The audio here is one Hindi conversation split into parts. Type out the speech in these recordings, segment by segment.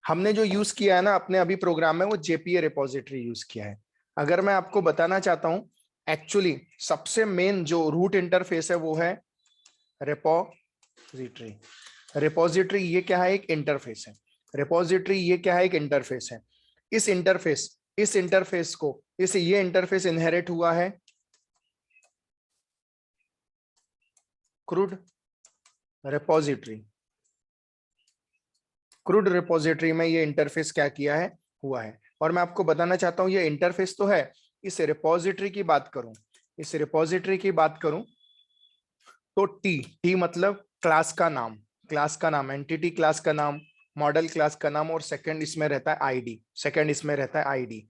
हमने जो यूज किया है ना अपने अभी प्रोग्राम में, वो जेपीए रिपोजिटरी यूज किया है। अगर मैं आपको बताना चाहता हूं, एक्चुअली सबसे मेन जो रूट इंटरफेस है वो है रिपोजिटरी। रिपोजिटरी ये क्या है? एक इंटरफेस है। रिपोजिटरी ये क्या है? एक इंटरफेस है। इस इंटरफेस को ये इंटरफेस इनहेरिट हुआ है क्रूड रिपोजिटरी। क्रूड रिपोजिटरी में ये इंटरफेस क्या किया है? हुआ है। और मैं आपको बताना चाहता हूं ये इंटरफेस तो है। इस रिपोजिटरी की बात करूं तो टी मतलब क्लास का नाम, एंटिटी क्लास का नाम, मॉडल क्लास का नाम, और सेकंड इसमें रहता है आईडी।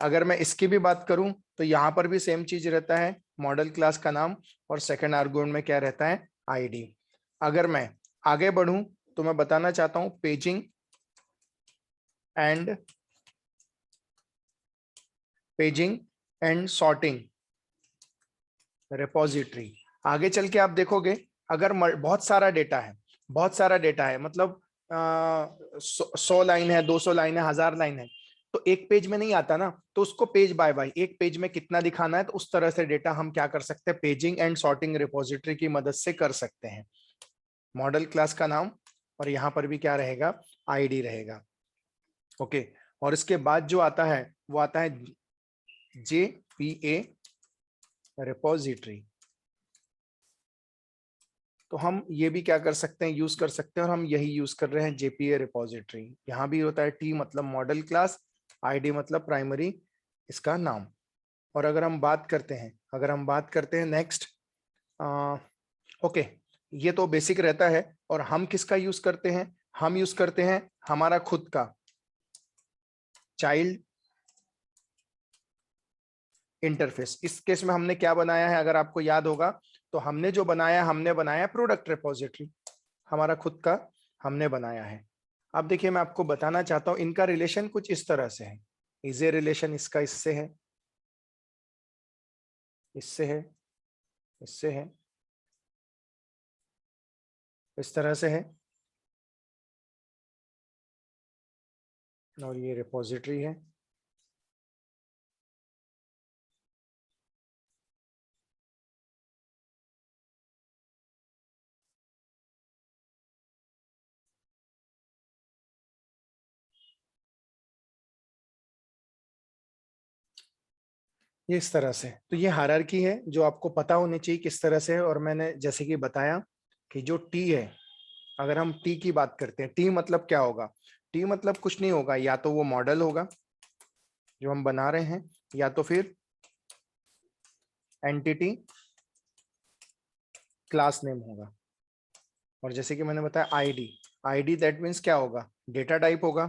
अगर मैं इसकी भी बात करूं तो यहां पर भी सेम चीज रहता है, मॉडल क्लास का नाम और सेकंड आर्गुमेंट में क्या रहता है? आईडी। अगर मैं आगे बढ़ूं तो मैं बताना चाहता हूं पेजिंग एंड सॉर्टिंग रिपोजिटरी। आगे चल के आप देखोगे, अगर बहुत सारा डेटा है, मतलब 100 लाइन है, 200 लाइन है, 1000 लाइन है, तो एक पेज में नहीं आता ना, तो उसको पेज बाय बाय एक पेज में कितना दिखाना है, तो उस तरह से डेटा हम क्या कर सकते हैं? पेजिंग एंड सॉर्टिंग रिपोजिटरी की मदद से कर सकते हैं। मॉडल क्लास का नाम और यहां पर भी क्या रहेगा? आईडी रहेगा। ओके। और इसके बाद जो आता है वो आता है जेपीए रिपोजिटरी। तो हम ये भी क्या कर सकते हैं? यूज कर सकते हैं, और हम यही यूज कर रहे हैं, जेपीए रिपोजिटरी। यहां भी होता है टी मतलब मॉडल क्लास, आईडी मतलब प्राइमरी इसका नाम। और अगर हम बात करते हैं नेक्स्ट, ओके, ये तो बेसिक रहता है। और हम किसका यूज करते हैं? हम यूज करते हैं हमारा खुद का चाइल्ड इंटरफेस। इस केस में हमने क्या बनाया है? अगर आपको याद होगा तो हमने बनाया प्रोडक्ट रिपोजिटरी, हमारा खुद का हमने बनाया है। अब देखिए, मैं आपको बताना चाहता हूं इनका रिलेशन कुछ इस तरह से है। इजे रिलेशन इसका इससे है, इससे है, इससे है, इस तरह से है, और ये रिपोजिटरी है। ये इस तरह से, तो ये हायरार्की है जो आपको पता होनी चाहिए किस तरह से है। और मैंने जैसे कि बताया कि जो टी है, अगर हम टी की बात करते हैं, टी मतलब क्या होगा? टी मतलब कुछ नहीं होगा, या तो वो मॉडल होगा जो हम बना रहे हैं, या तो फिर एंटिटी क्लास नेम होगा। और जैसे कि मैंने बताया आईडी, आईडी दैट मीन्स क्या होगा? डेटा टाइप होगा।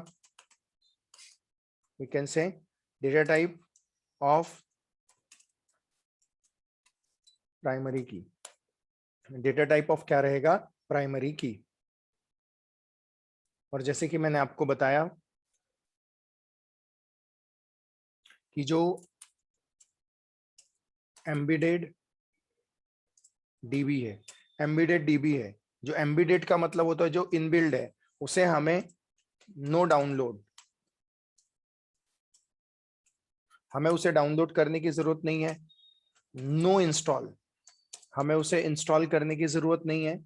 We can say data type of primary की। डेटा टाइप ऑफ क्या रहेगा? प्राइमरी की। और जैसे कि मैंने आपको बताया कि जो एम्बेडेड डीबी है, जो एम्बेडेड का मतलब होता है जो इनबिल्ड है, उसे हमें नो डाउनलोड, हमें उसे डाउनलोड करने की जरूरत नहीं है। नो इंस्टॉल, हमें उसे इंस्टॉल करने की जरूरत नहीं है।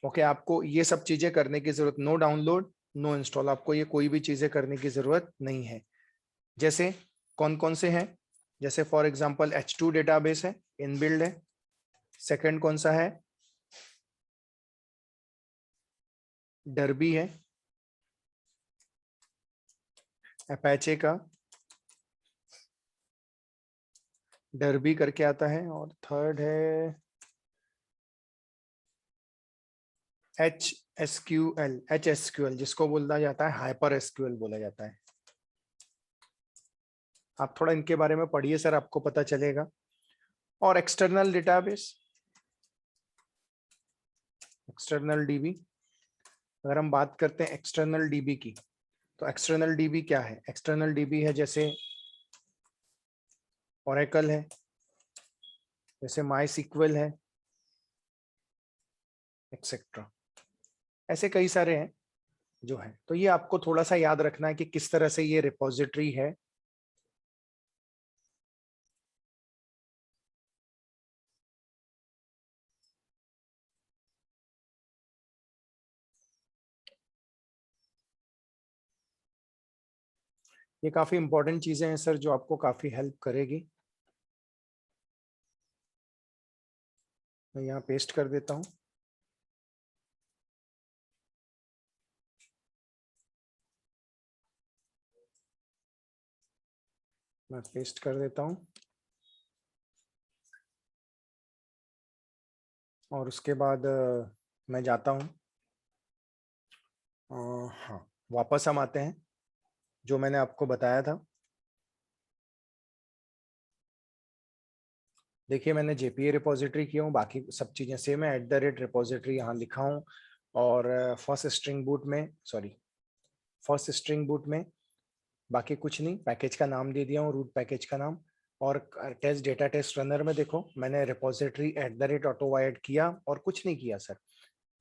ओके, आपको ये सब चीजें करने की जरूरत, नो डाउनलोड, नो इंस्टॉल, आपको ये कोई भी चीजें करने की जरूरत नहीं है। जैसे कौन कौन से हैं? जैसे फॉर एग्जांपल H2 डेटाबेस है, इनबिल्ड है। सेकंड कौन सा है? डरबी है, अपैचे का डरबी करके आता है। और थर्ड है एच एस क्यू एल, जिसको बोला जाता है हाइपर एसक्यूएल बोला जाता है। आप थोड़ा इनके बारे में पढ़िए सर, आपको पता चलेगा। और एक्सटर्नल डेटाबेस, एक्सटर्नल डीबी। अगर हम बात करते हैं एक्सटर्नल डीबी की, तो एक्सटर्नल डीबी क्या है? एक्सटर्नल डीबी है जैसे ओरेकल है, जैसे माई सीक्वल है, एक्सेट्रा। ऐसे कई सारे हैं जो है। तो ये आपको थोड़ा सा याद रखना है कि किस तरह से ये रिपोजिटरी है। ये काफी इंपॉर्टेंट चीजें हैं सर, जो आपको काफी हेल्प करेगी। मैं यहाँ पेस्ट कर देता हूँ। मैं पेस्ट कर देता हूँ और उसके बाद मैं जाता हूँ। हाँ, वापस हम आते हैं जो मैंने आपको बताया था। देखिए मैंने जेपीए रिपोजिटरी किया हूँ, बाकी सब चीजें सेम है। @रिपोजिटरी यहाँ लिखा हूँ और फर्स्ट स्ट्रिंग बूट में बाकी कुछ नहीं, पैकेज का नाम दे दिया हूँ, रूट पैकेज का नाम। और टेस्ट डेटा टेस्ट रनर में देखो मैंने रिपोजिटरी @autowired किया और कुछ नहीं किया sir.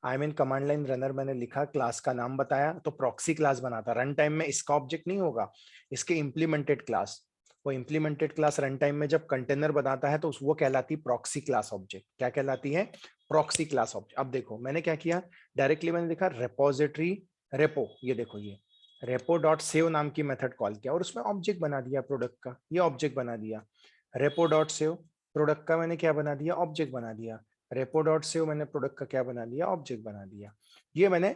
I mean command line runner मैंने लिखा, क्लास का नाम बताया, तो प्रॉक्सी क्लास बनाता। रन टाइम में इसका ऑब्जेक्ट नहीं होगा, इसके इम्प्लीमेंटेड क्लास। वो इम्प्लीमेंटेड क्लास रन टाइम में जब कंटेनर बनाता है तो वो कहलाती प्रॉक्सी क्लास ऑब्जेक्ट। क्या कहलाती है? Proxy class object. अब देखो मैंने क्या किया, डायरेक्टली मैंने लिखा रिपोजिटरी रेपो, ये देखो ये रेपो डॉट सेव नाम की मेथड कॉल किया और उसमें ऑब्जेक्ट बना दिया प्रोडक्ट का, ये ऑब्जेक्ट बना दिया। रेपो डॉट सेव प्रोडक्ट का मैंने क्या बना दिया, ऑब्जेक्ट बना दिया। रेपो डॉट सेव मैंने प्रोडक्ट का क्या बना दिया, ऑब्जेक्ट बना दिया। ये मैंने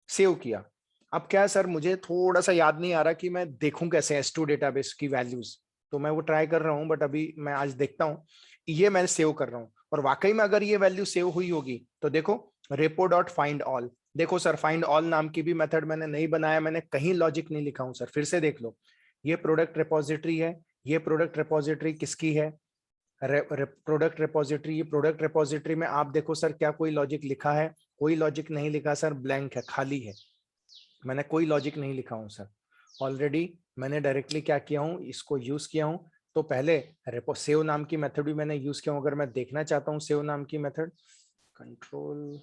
सेव किया। अब क्या है सर, मुझे थोड़ा सा याद नहीं आ रहा कि मैं देखूं कैसे S2 डेटाबेस की वैल्यूज, तो मैं वो ट्राई कर रहा हूं, बट अभी मैं आज देखता हूं। ये मैं सेव कर रहा हूं और वाकई में अगर ये वैल्यू सेव हुई होगी तो देखो रेपो डॉट फाइंड ऑल। देखो सर, फाइंड ऑल नाम की भी मेथड मैंने नहीं बनाया, मैंने कहीं लॉजिक नहीं लिखा हूं सर, फिर से देख लो। ये प्रोडक्ट रिपोजिटरी है, ये प्रोडक्ट रिपोजिटरी किसकी है, प्रोडक्ट रिपोजिटरी। ये प्रोडक्ट रिपोजिटरी में आप देखो सर क्या कोई लॉजिक लिखा है? कोई लॉजिक नहीं लिखा सर, ब्लैंक है, खाली है। मैंने कोई लॉजिक नहीं लिखा हूं सर। ऑलरेडी मैंने डायरेक्टली क्या किया हूं, इसको यूज किया हूं। तो पहले रेपो सेव नाम की मेथड भी मैंने यूज किया हूं। अगर मैं देखना चाहता हूं सेव नाम की मेथड, कंट्रोल,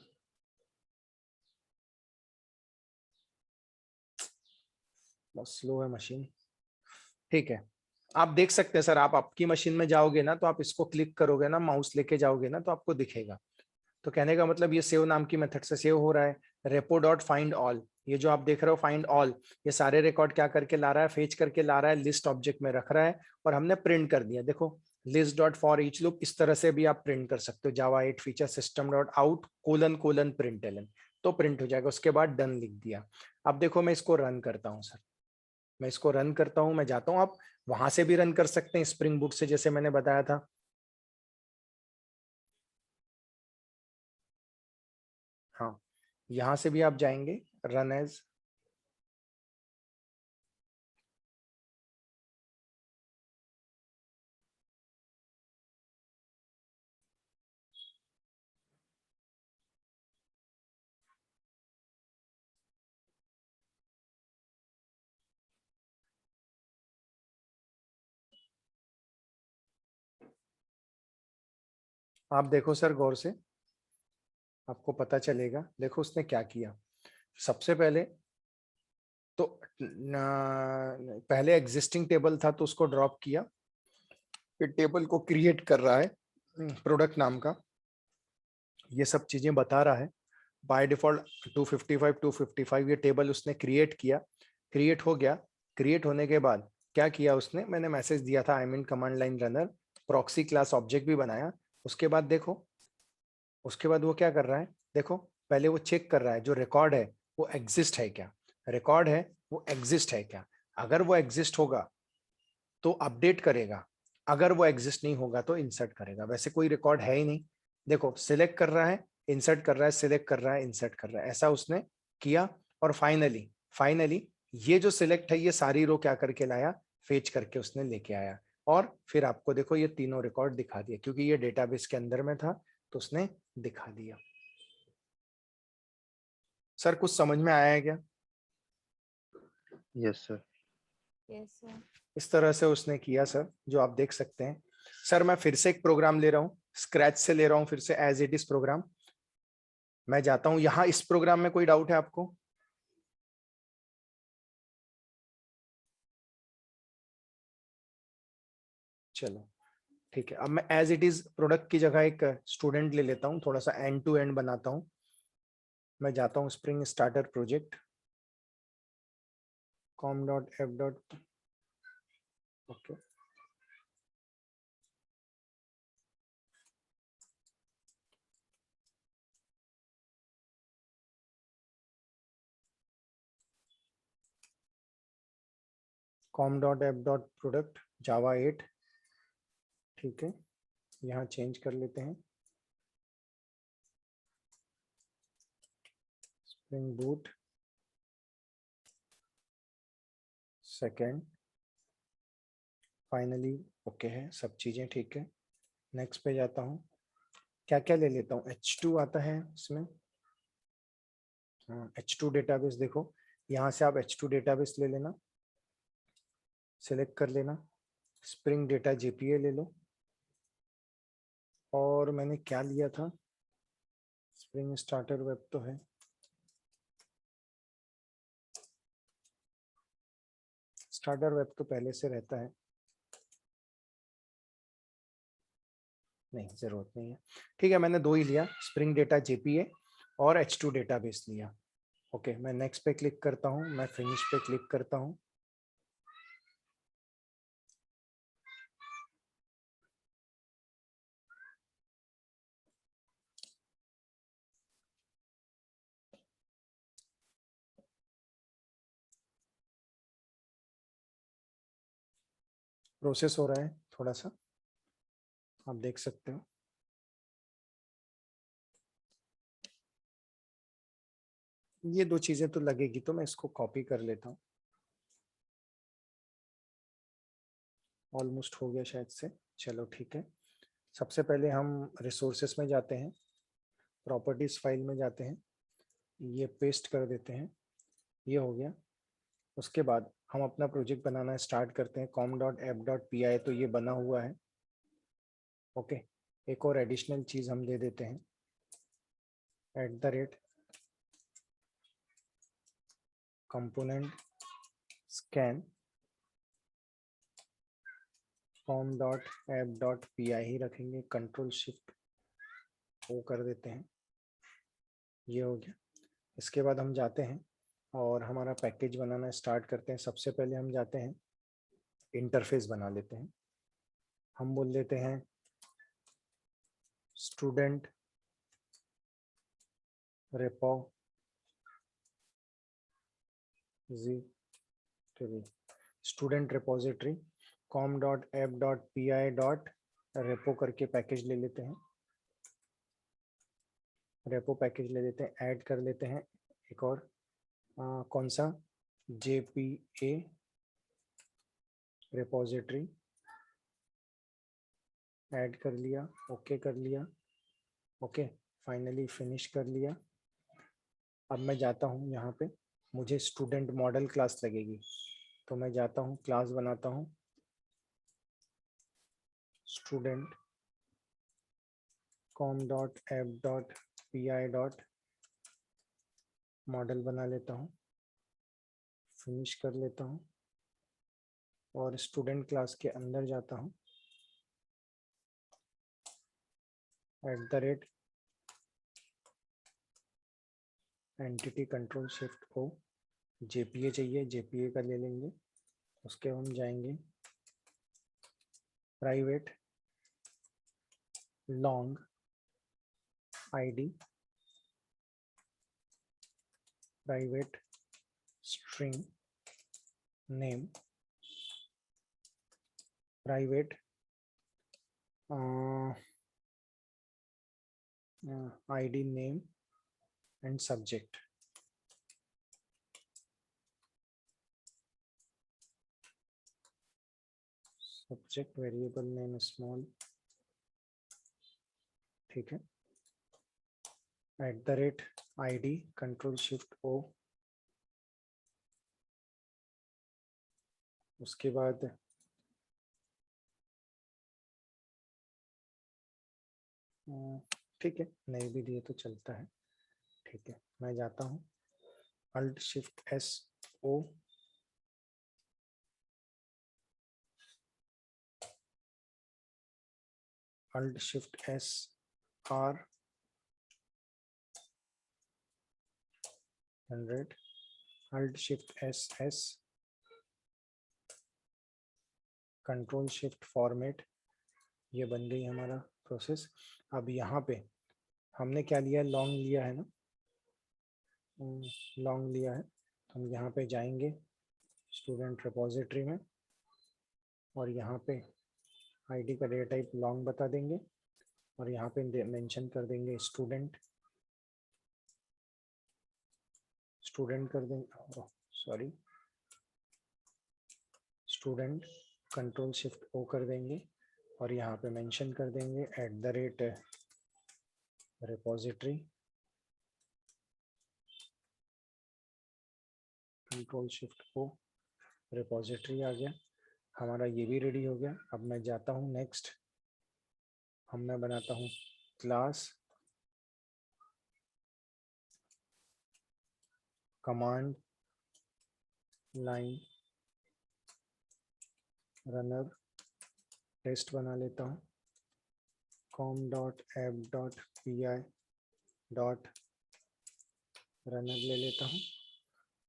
बहुत स्लो है मशीन, ठीक है। आप देख सकते हैं सर, आप आपकी मशीन में जाओगे ना तो आप इसको क्लिक करोगे ना, माउस लेके जाओगे ना तो आपको दिखेगा। तो कहने का मतलब ये सेव नाम की मेथड से सेव हो रहा है। रेपो डॉट फाइंड ऑल, ये जो आप देख रहे हो फाइंड ऑल, ये सारे रिकॉर्ड क्या करके ला रहा है, फेच करके ला रहा है, लिस्ट ऑब्जेक्ट में रख रहा है और हमने प्रिंट कर दिया। देखो list dot for each loop, इस तरह से भी आप प्रिंट कर सकते हो। जावा 8 feature system dot out colon colon print, तो प्रिंट हो जाएगा। उसके बाद डन लिख दिया। अब देखो मैं इसको रन करता हूँ सर, मैं इसको रन करता हूँ, मैं जाता हूँ। आप वहां से भी रन कर सकते हैं स्प्रिंग बूट से, जैसे मैंने बताया था। हाँ, यहां से भी आप जाएंगे रन एज। आप देखो सर गौर से, आपको पता चलेगा। देखो उसने क्या किया। सबसे पहले तो पहले एग्जिस्टिंग टेबल था तो उसको ड्रॉप किया, फिर टेबल को क्रिएट कर रहा है प्रोडक्ट नाम का, ये सब चीजें बता रहा है। बाय डिफॉल्ट 255 255 ये टेबल उसने क्रिएट किया, क्रिएट हो गया। क्रिएट होने के बाद क्या किया उसने, मैंने मैसेज दिया था I mean command line runner, proxy class object भी बनाया। उसके बाद देखो, उसके बाद वो क्या कर रहा है, देखो पहले वो चेक कर रहा है जो रिकॉर्ड है वो एग्जिस्ट है क्या, रिकॉर्ड है वो एग्जिस्ट है क्या। अगर वो एग्जिस्ट होगा तो अपडेट करेगा, अगर वो एग्जिस्ट नहीं होगा तो इंसर्ट करेगा। वैसे कोई रिकॉर्ड है ही नहीं, देखो सिलेक्ट कर रहा है, इंसर्ट कर रहा है, सिलेक्ट कर रहा है, इंसर्ट कर रहा है, ऐसा उसने किया। और फाइनली फाइनली ये जो सिलेक्ट है ये सारी रो क्या करके लाया, फेच करके उसने लेके आया। और फिर आपको देखो ये तीनों रिकॉर्ड दिखा दिया, क्योंकि ये डेटाबेस के अंदर में था तो उसने दिखा दिया। सर कुछ समझ में आया है क्या? Yes sir. Yes sir. इस तरह से उसने किया सर, जो आप देख सकते हैं। सर मैं फिर से एक प्रोग्राम ले रहा हूँ, स्क्रैच से ले रहा हूँ फिर से, एज इट इज प्रोग्राम। मैं जाता हूं यहाँ, इस प्रोग्राम में कोई डाउट है आपको? चलो ठीक है, अब मैं एज इट इज प्रोडक्ट की जगह एक स्टूडेंट ले लेता हूँ, थोड़ा सा एंड टू एंड बनाता हूँ। मैं जाता हूँ spring starter project, com.app. Okay, com.app.product Java 8। ठीक है, यहाँ चेंज कर लेते हैं, spring boot second, finally okay है, सब चीज़ें ठीक है। नेक्स्ट पे जाता हूँ, क्या क्या ले लेता हूँ, H2 आता है इसमें, हाँ H2 डेटाबेस। देखो यहाँ से आप H2 डेटाबेस ले लेना, सिलेक्ट कर लेना, स्प्रिंग डेटा जेपीए ले लो, और मैंने क्या लिया था, स्प्रिंग स्टार्टर वेब तो है, स्टार्टर वेब तो पहले से रहता है, नहीं जरूरत नहीं है। ठीक है, मैंने दो ही लिया, स्प्रिंग डेटा जेपीए और H2 डेटाबेस लिया। ओके, मैं नेक्स्ट पे क्लिक करता हूँ, मैं फिनिश पे क्लिक करता हूँ। प्रोसेस हो रहा है थोड़ा सा, आप देख सकते हो। ये दो चीजें तो लगेगी, तो मैं इसको कॉपी कर लेता हूँ। ऑलमोस्ट हो गया शायद से, चलो ठीक है। सबसे पहले हम रिसोर्सेस में जाते हैं, प्रॉपर्टीज फाइल में जाते हैं, ये पेस्ट कर देते हैं, ये हो गया। उसके बाद हम अपना प्रोजेक्ट बनाना स्टार्ट करते हैं, com.app.py, तो ये बना हुआ है। ओके, एक और एडिशनल चीज हम दे देते हैं, @component scan com.app.py ही रखेंगे, कंट्रोल शिफ्ट ओ कर देते हैं, ये हो गया। इसके बाद हम जाते हैं और हमारा पैकेज बनाना स्टार्ट करते हैं। सबसे पहले हम जाते हैं, इंटरफेस बना लेते हैं, हम बोल देते हैं student repository, student repository com.app.py.repo करके पैकेज ले लेते हैं, रेपो पैकेज ले लेते हैं, ऐड कर लेते हैं एक और, कौन सा, JPA रिपोजिटरी, ऐड कर लिया, ओके कर लिया, ओके फाइनली फिनिश कर लिया। अब मैं जाता हूँ यहाँ पे, मुझे स्टूडेंट मॉडल क्लास लगेगी, तो मैं जाता हूँ क्लास बनाता हूँ, स्टूडेंट com.app.py. मॉडल बना लेता हूँ, फिनिश कर लेता हूँ, और स्टूडेंट क्लास के अंदर जाता हूँ, @entity कंट्रोल शिफ्ट ओ, JPA चाहिए, JPA का ले लेंगे। उसके हम जाएंगे private long ID, private string name, private ID name and subject. Subject variable name small, ठीक है, @ID कंट्रोल शिफ्ट ओ। उसके बाद ठीक है, नहीं भी दिए तो चलता है। ठीक है, मैं जाता हूँ Alt Shift S O, Alt Shift S R 100, Alt Shift S S, Control Shift Format, ये बन गई हमारा प्रोसेस। अब यहाँ पे हमने क्या लिया, लॉन्ग लिया है ना, लॉन्ग लिया है, हम यहाँ पे जाएंगे स्टूडेंट रिपोजिटरी में और यहाँ पे आईडी का डेटा टाइप लॉन्ग बता देंगे और यहाँ पे मेंशन कर देंगे स्टूडेंट कर देंगे, सॉरी स्टूडेंट, कंट्रोल शिफ्ट ओ कर देंगे और यहाँ पे मेंशन कर देंगे @रिपोजिटरी, कंट्रोल शिफ्ट ओ, रिपोजिटरी आ गया हमारा, ये भी रेडी हो गया। अब मैं जाता हूँ नेक्स्ट, मैं बनाता हूँ class command line runner test बना लेता हूँ, com.app.py.runner ले लेता हूँ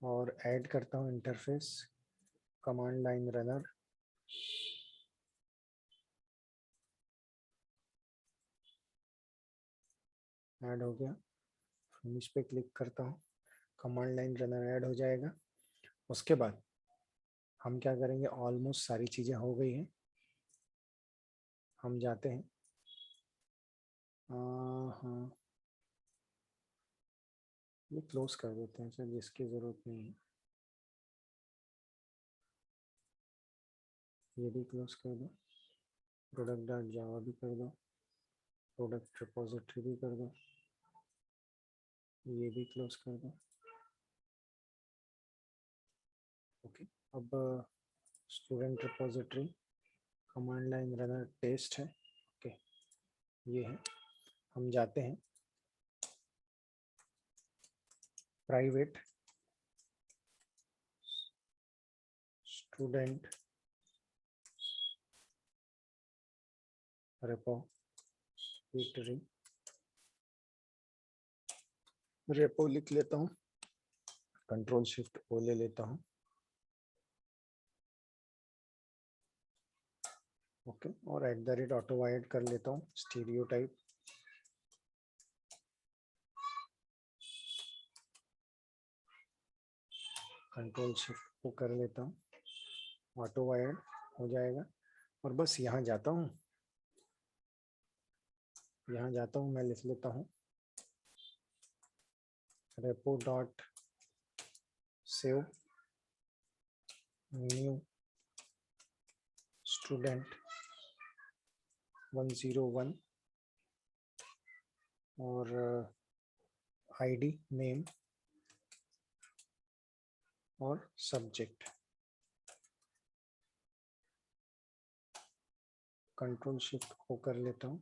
और ऐड करता हूँ interface command line runner, add हो गया, फिनिश पे क्लिक करता हूँ, कमांड लाइन रनर ऐड हो जाएगा। उसके बाद हम क्या करेंगे, ऑलमोस्ट सारी चीज़ें हो गई हैं, हम जाते हैं हाँ ये क्लोज कर देते हैं सर, जिसकी ज़रूरत नहीं है, ये भी क्लोज कर दो, product.java भी कर दो, प्रोडक्ट रिपोजिटरी भी कर दो, ये भी क्लोज कर दो। ओके, अब student repository command line runner test है, ओके ये है। हम जाते हैं प्राइवेट स्टूडेंट रिपोजिटरी, रेपो लिख लेता हूँ, कंट्रोल शिफ्ट ओ ले लेता हूँ, ओके और @autowired कर लेता हूँ, स्टीरियो टाइप, कंट्रोल शिफ्ट ओ कर लेता हूँ, ऑटो वायर्ड हो जाएगा। और बस यहाँ जाता हूँ, मैं लिख लेता हूँ repo.save न्यू स्टूडेंट 101 और आईडी नेम और सब्जेक्ट, कंट्रोल शिफ्ट ओ कर लेता हूँ,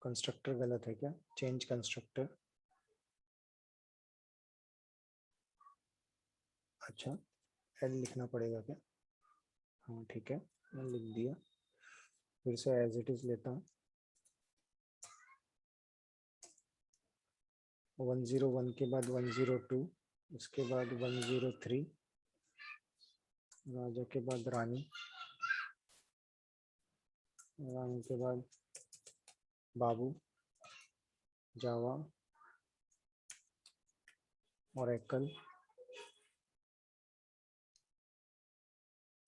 कंस्ट्रक्टर गलत है क्या, चेंज कंस्ट्रक्टर, अच्छा एल लिखना पड़ेगा क्या, हाँ ठीक है मैं लिख दिया, फिर से एज इट इज लेता हूँ, 101 के बाद 102, उसके बाद 103, राजा के बाद रानी, रानी के बाद बाबू, जावा, ओरेकल,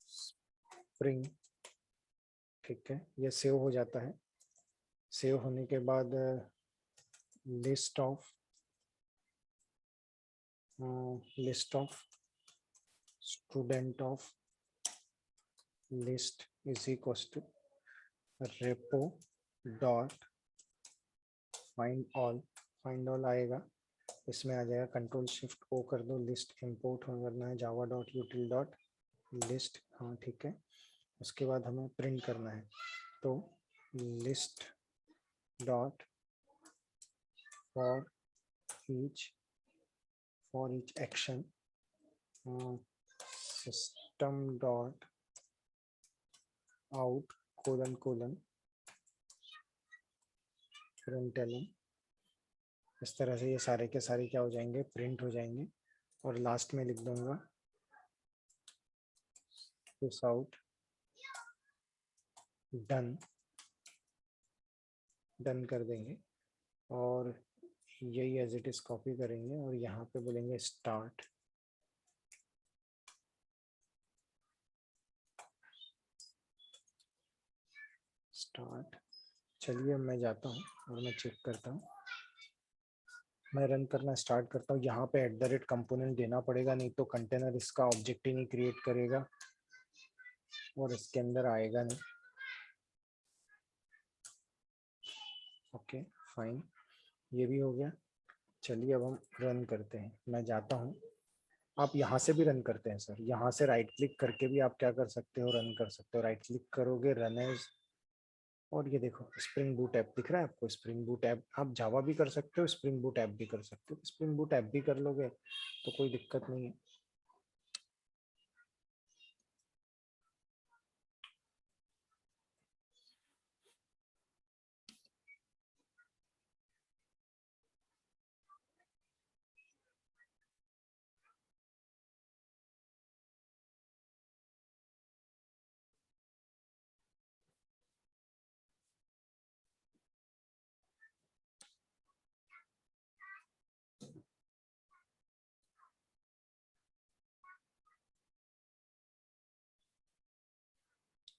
स्प्रिंग, ठीक है ये सेव हो जाता है। सेव होने के बाद list of student of list is equal to repo dot find all आएगा, इसमें आ जाएगा, कंट्रोल शिफ्ट ओ कर दो, लिस्ट इंपोर्ट करना है जावा डॉट यूटिल डॉट लिस्ट, हाँ ठीक है। उसके बाद हमें प्रिंट करना है, तो list dot for each action system dot out colon println। इस तरह से ये सारे के सारे क्या हो जाएंगे, प्रिंट हो जाएंगे। और लास्ट में लिख दूंगा दिस आउट, डन कर देंगे और यही एज इट इज कॉपी करेंगे और यहाँ पे बोलेंगे स्टार्ट। चलिए मैं जाता हूँ और मैं चेक करता हूँ, मैं रन करना स्टार्ट करता हूँ। यहाँ पे @ कंपोनेंट देना पड़ेगा, नहीं तो कंटेनर इसका ऑब्जेक्ट ही नहीं क्रिएट करेगा और इसके अंदर आएगा नहीं। ओके फाइन, ये भी हो गया। चलिए अब हम रन करते हैं, मैं जाता हूँ। आप यहाँ से भी रन करते हैं सर, यहाँ से राइट क्लिक करके भी आप क्या कर सकते हो, रन कर सकते हो। राइट क्लिक करोगे, रन एज, और ये देखो स्प्रिंग बूट ऐप दिख रहा है आपको। स्प्रिंग बूट ऐप आप जावा भी कर सकते हो, स्प्रिंग बूट ऐप भी कर सकते हो। स्प्रिंग बूट ऐप भी कर लोगे तो कोई दिक्कत नहीं है।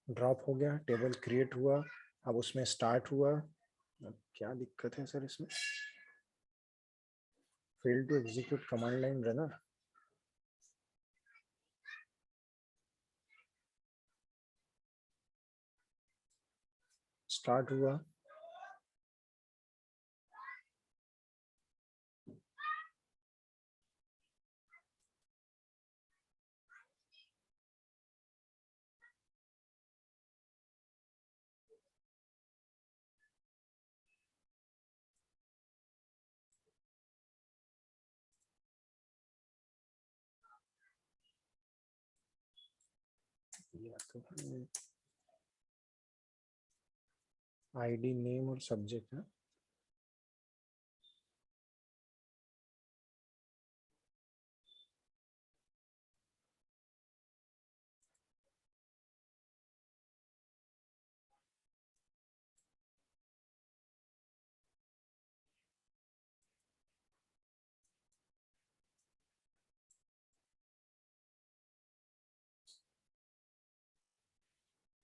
ड्रॉप हो गया, टेबल क्रिएट हुआ, अब उसमें स्टार्ट हुआ। अब क्या दिक्कत है सर इसमें, fail to execute command line runner. Start हुआ, आईडी नेम और सब्जेक्ट है।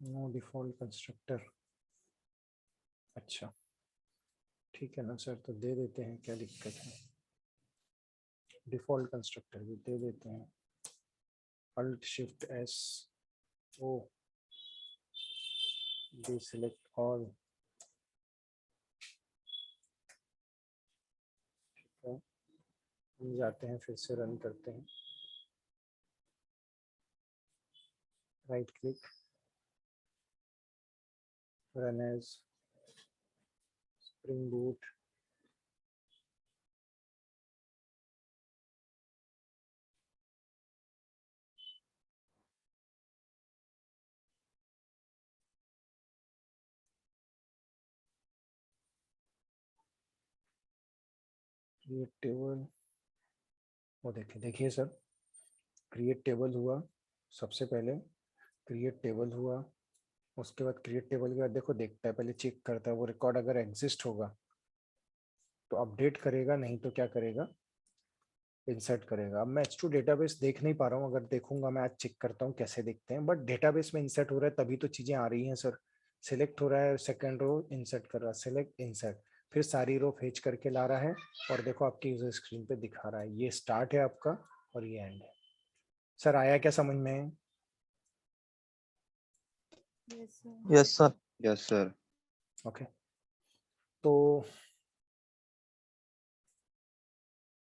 नो डिफॉल्ट कंस्ट्रक्टर, अच्छा ठीक है ना सर, तो दे देते हैं, क्या दिक्कत है। डिफॉल्ट कंस्ट्रक्टर भी दे देते हैं, Alt Shift S O deselect all। हम जाते हैं, फिर से रन करते हैं। Right click, run as Spring Boot, create table. वो देखिए सर, क्रिएट टेबल हुआ, सबसे पहले क्रिएट टेबल हुआ, उसके बाद क्रिएट टेबल के बाद देखो देखता है, पहले चेक करता है वो रिकॉर्ड अगर एग्जिस्ट होगा तो अपडेट करेगा, नहीं तो क्या करेगा, इंसर्ट करेगा। अब मैं H2 डेटाबेस देख नहीं पा रहा हूँ, अगर देखूंगा मैं आज चेक करता हूँ कैसे देखते हैं, बट डेटाबेस में इंसर्ट हो रहा है तभी तो चीजें आ रही हैं सर। सिलेक्ट हो रहा है, सेकंड रो इंसर्ट कर रहा है, सिलेक्ट इंसर्ट, फिर सारी रो फेच करके ला रहा है और देखो आपकी यूजर स्क्रीन पे दिखा रहा है। ये स्टार्ट है आपका और ये एंड है। सर आया क्या समझ में? Yes sir. Yes sir. Okay, तो